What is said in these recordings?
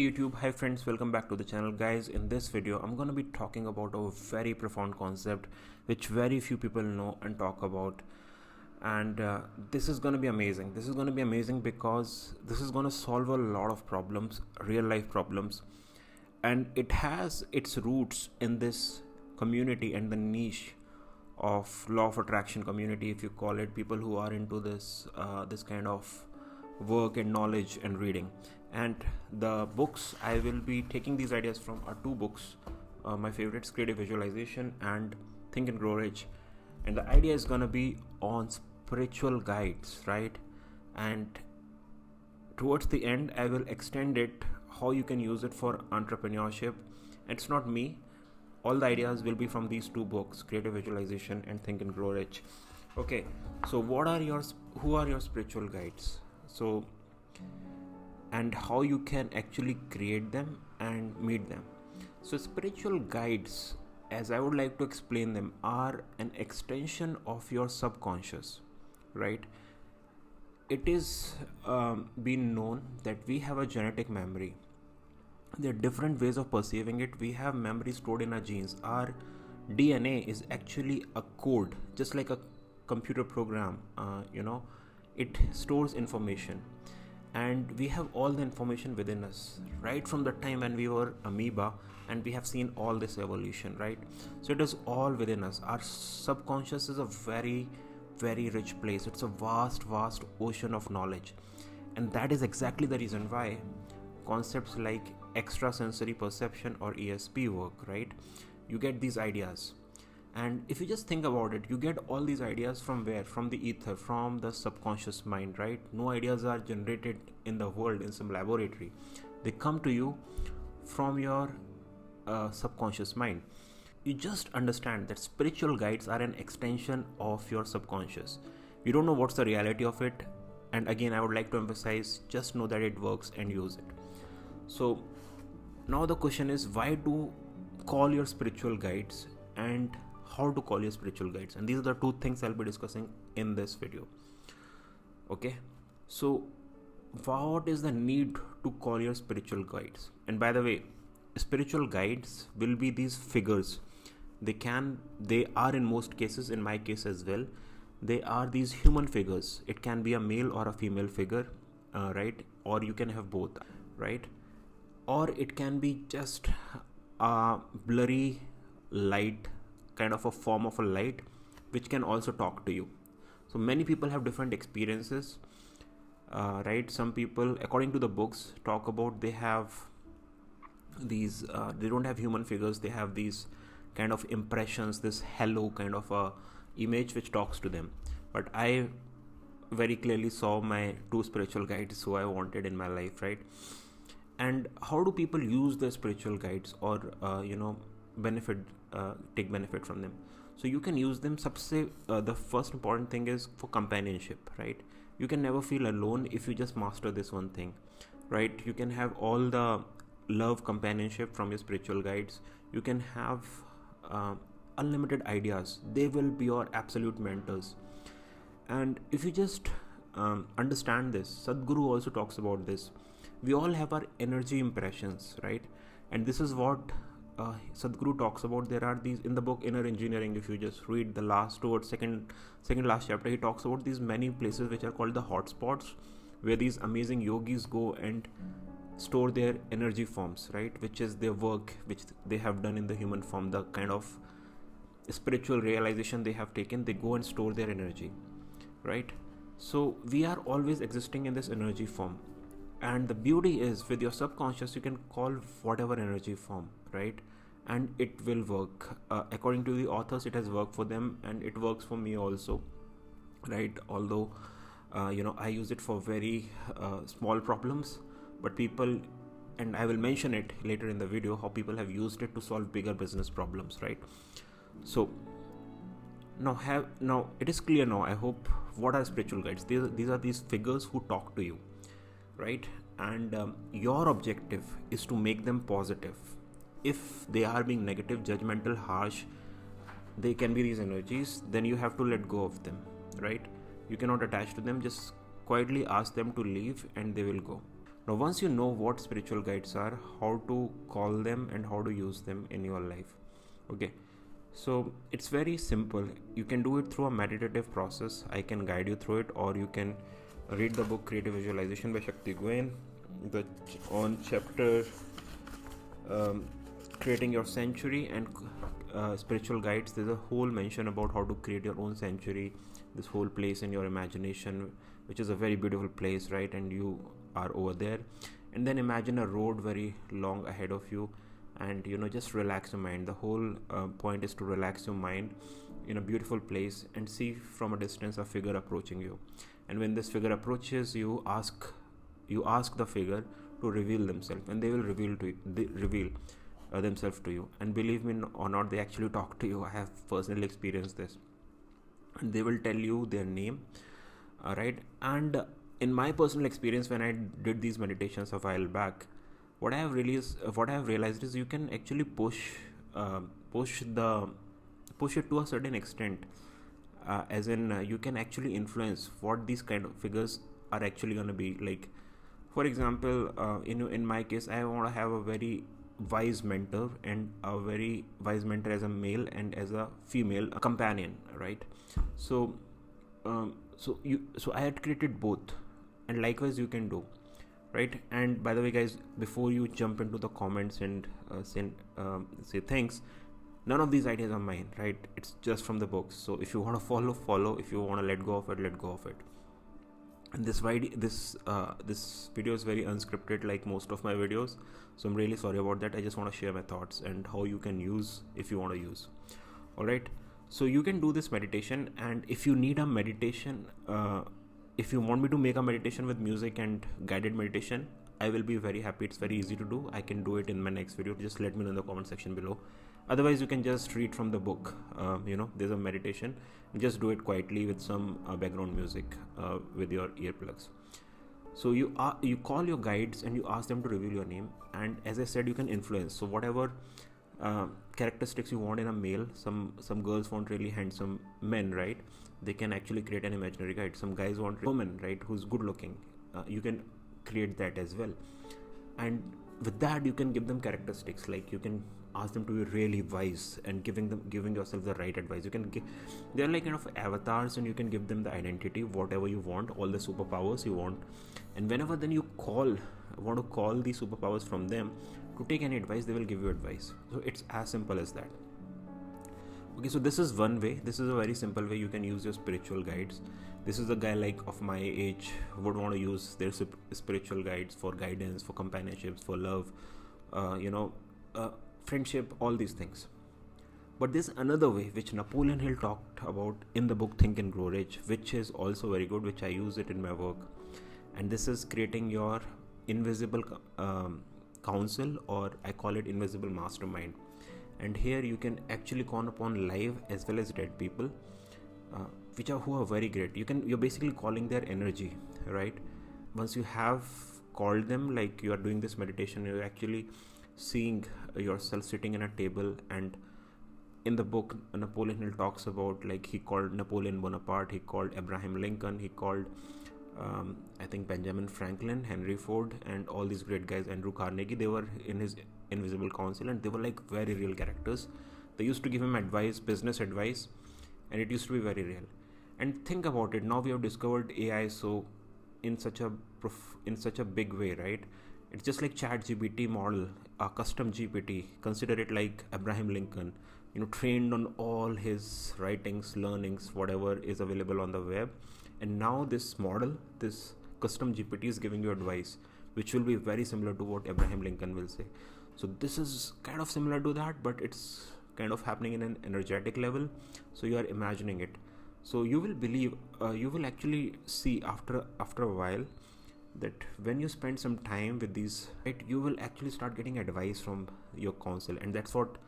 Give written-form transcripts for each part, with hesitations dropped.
YouTube. Hi friends, welcome back to the channel. Guys, in this video I'm going to be talking about a very profound concept which very few people know and talk about, and this is going to be amazing. This is going to be amazing because this is going to solve a lot of problems, real life problems, and it has its roots in this community and the niche of law of attraction community, if you call it, people who are into this kind of work and knowledge and reading. And the books I will be taking these ideas from are two books, my favorites, Creative Visualization and Think and Grow Rich. And the idea is going to be on spiritual guides, right? And towards the end I will extend it how you can use it for entrepreneurship. It's not me, all the ideas will be from these two books, Creative Visualization and Think and Grow Rich. Okay, so who are your spiritual guides? So, and how you can actually create them and meet them. So spiritual guides, as I would like to explain them, are an extension of your subconscious, right? It is been known that we have a genetic memory. There are different ways of perceiving it. We have memory stored in our genes. Our DNA is actually a code, just like a computer program. It stores information, and we have all the information within us right from the time when we were amoeba, and we have seen all this evolution, right? So it is all within us. Our subconscious is a very, very rich place. It's a vast ocean of knowledge, and that is exactly the reason why concepts like extrasensory perception or ESP work, right? You get these ideas, and if you just think about it, you get all these ideas from where? From the ether, from the subconscious mind, right? No ideas are generated in the world in some laboratory. They come to you from your subconscious mind. You just understand that spiritual guides are an extension of your subconscious. You don't know what's the reality of it, and again I would like to emphasize, just know that it works and use it. So now the question is, why to call your spiritual guides and how to call your spiritual guides? And these are the two things I'll be discussing in this video. Okay, so what is the need to call your spiritual guides? And by the way, spiritual guides will be these figures. They are in most cases, in my case as well, they are these human figures. It can be a male or a female figure, right? Or you can have both, right? Or it can be just a blurry light, kind of a form of a light, which can also talk to you. So many people have different experiences, right? Some people, according to the books, talk about they have these they don't have human figures, they have these kind of impressions, this halo kind of a image which talks to them. But I very clearly saw my two spiritual guides who I wanted in my life, right? And how do people use the spiritual guides or take benefit from them? So you can use them. The first important thing is for companionship, right? You can never feel alone if you just master this one thing, right? You can have all the love, companionship from your spiritual guides. You can have unlimited ideas. They will be your absolute mentors. And if you just understand this, Sadhguru also talks about this. We all have our energy impressions, right? And this is what Sadhguru talks about. There are these in the book Inner Engineering. If you just read the last towards second last chapter, he talks about these many places which are called the hotspots, where these amazing yogis go and store their energy forms, right? Which is their work which they have done in the human form, the kind of spiritual realization they have taken. They go and store their energy, right? So we are always existing in this energy form. And the beauty is, with your subconscious, you can call whatever energy form, right? And it will work. According to the authors, it has worked for them, and it works for me also, right? Although, I use it for very small problems, but people, and I will mention it later in the video, how people have used it to solve bigger business problems, right? So now it is clear now, I hope, what are spiritual guides. These are these figures who talk to you, right? And your objective is to make them positive. If they are being negative, judgmental, harsh, they can be these energies, then you have to let go of them, right? You cannot attach to them. Just quietly ask them to leave and they will go. Now once you know what spiritual guides are, how to call them and how to use them in your life, okay, so it's very simple. You can do it through a meditative process. I can guide you through it, or you can read the book Creative Visualization by Shakti Gwen, on chapter creating your sanctuary and spiritual guides. There's a whole mention about how to create your own sanctuary, this whole place in your imagination, which is a very beautiful place, right? And you are over there, and then imagine a road very long ahead of you, and just relax your mind. The whole point is to relax your mind in a beautiful place and see from a distance a figure approaching you. And when this figure approaches, you ask the figure to reveal themselves, and they will reveal themselves to you. And believe me or not, they actually talk to you. I have personally experienced this. And they will tell you their name, right? And in my personal experience, when I did these meditations a while back, what I have realized is you can actually push it to a certain extent, as in you can actually influence what these kind of figures are actually going to be like. For example, in my case, I want to have a very wise mentor, and a very wise mentor as a male and as a female companion, right? So I had created both, and likewise you can do, right? And by the way, guys, before you jump into the comments and say thanks, none of these ideas are mine, right? It's just from the books. So if you want to follow. If you want to let go of it, let go of it. And this video is very unscripted, like most of my videos, so I'm really sorry about that. I just want to share my thoughts and how you can use if you want to use. All right, so you can do this meditation, and if you need a meditation, if you want me to make a meditation with music and guided meditation, I will be very happy. It's very easy to do. I can do it in my next video. Just let me know in the comment section below. Otherwise, you can just read from the book. There's a meditation. Just do it quietly with some background music with your earplugs. So you call your guides and you ask them to reveal your name. And as I said, you can influence. So whatever characteristics you want in a male, some girls want really handsome men, right? They can actually create an imaginary guide. Some guys want a woman, right, who's good looking. You can create that as well. And with that, you can give them characteristics, like you can ask them to be really wise and giving yourself the right advice. You can they're like kind of avatars, and you can give them the identity, whatever you want, all the superpowers you want. And whenever then you want to call these superpowers from them to take any advice, they will give you advice. So it's as simple as that. Okay, so this is one way. This is a very simple way you can use your spiritual guides. This is a guy like of my age would want to use their spiritual guides for guidance, for companionships, for love, friendship, all these things. But there's another way which Napoleon Hill talked about in the book Think and Grow Rich, which is also very good, which I use it in my work. And this is creating your invisible council, or I call it invisible mastermind. And here you can actually call upon live as well as dead people, who are very great. You're basically calling their energy, right? Once you have called them, like you are doing this meditation, you're actually seeing yourself sitting in a table. And in the book, Napoleon Hill talks about, like, he called Napoleon Bonaparte, he called Abraham Lincoln, he called I think Benjamin Franklin, Henry Ford, and all these great guys, Andrew Carnegie. They were in his invisible council, and they were like very real characters. They used to give him advice, business advice, and it used to be very real. And think about it, now we have discovered AI so in such a big way, right? It's just like ChatGPT model, a custom GPT. Consider it like Abraham Lincoln, trained on all his writings, learnings, whatever is available on the web. And now this model, this custom GPT, is giving you advice, which will be very similar to what Abraham Lincoln will say. So this is kind of similar to that, but it's kind of happening in an energetic level. So you are imagining it. So you will believe, you will actually see after a while that when you spend some time with these, right, you will actually start getting advice from your council. And that's what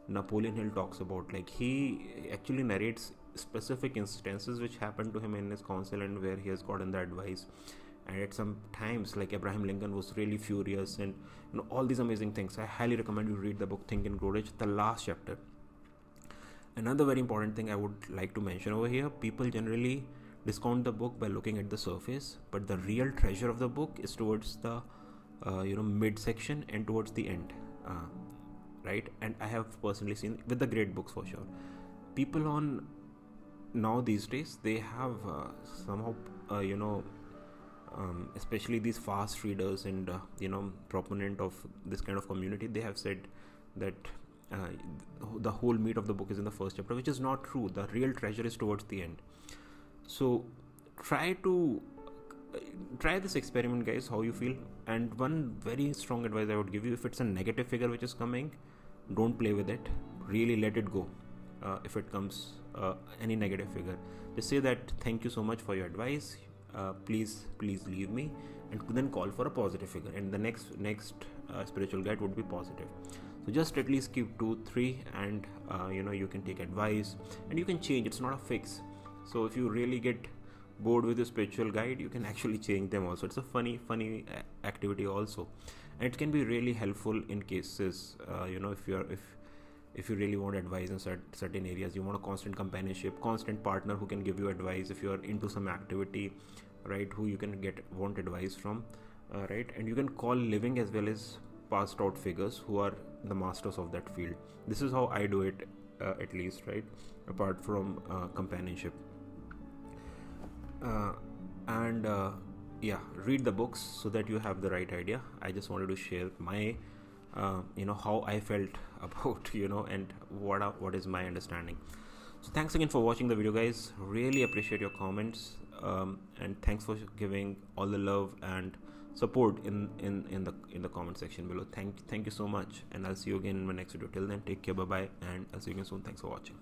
Napoleon Hill talks about. Like, he actually narrates specific instances which happened to him in his council and where he has gotten the advice. And at some times, like, Abraham Lincoln was really furious, and all these amazing things. I highly recommend you read the book Think and Grow Rich, the last chapter. Another very important thing I would like to mention over here: people generally discount the book by looking at the surface, but the real treasure of the book is towards the midsection and towards the end, right? And I have personally seen with the great books for sure, people on now these days, they have somehow especially these fast readers and proponent of this kind of community, they have said that uh, the whole meat of the book is in the first chapter, which is not true. The real treasure is towards the end. So try to try this experiment, guys, how you feel. And one very strong advice I would give you: if it's a negative figure which is coming, don't play with it, really let it go. If it comes any negative figure, just say that thank you so much for your advice, please leave me, and then call for a positive figure, and the next spiritual guide would be positive. So just at least keep 2-3, and you can take advice and you can change. It's not a fix. So if you really get bored with your spiritual guide, you can actually change them also. It's a funny activity also, and it can be really helpful in cases if you really want advice in certain areas. You want a constant companionship, constant partner who can give you advice if you are into some activity, right, who you can want advice from, right? And you can call living as well as passed out figures who are the masters of that field. This is how I do it, at least, right, apart from companionship. And read the books so that you have the right idea. I just wanted to share my how I felt about and what is my understanding. So thanks again for watching the video, guys. Really appreciate your comments, and thanks for giving all the love and support in the comment section below. Thank you so much, and I'll see you again in my next video. Till then, take care, bye bye, and I'll see you again soon. Thanks for watching.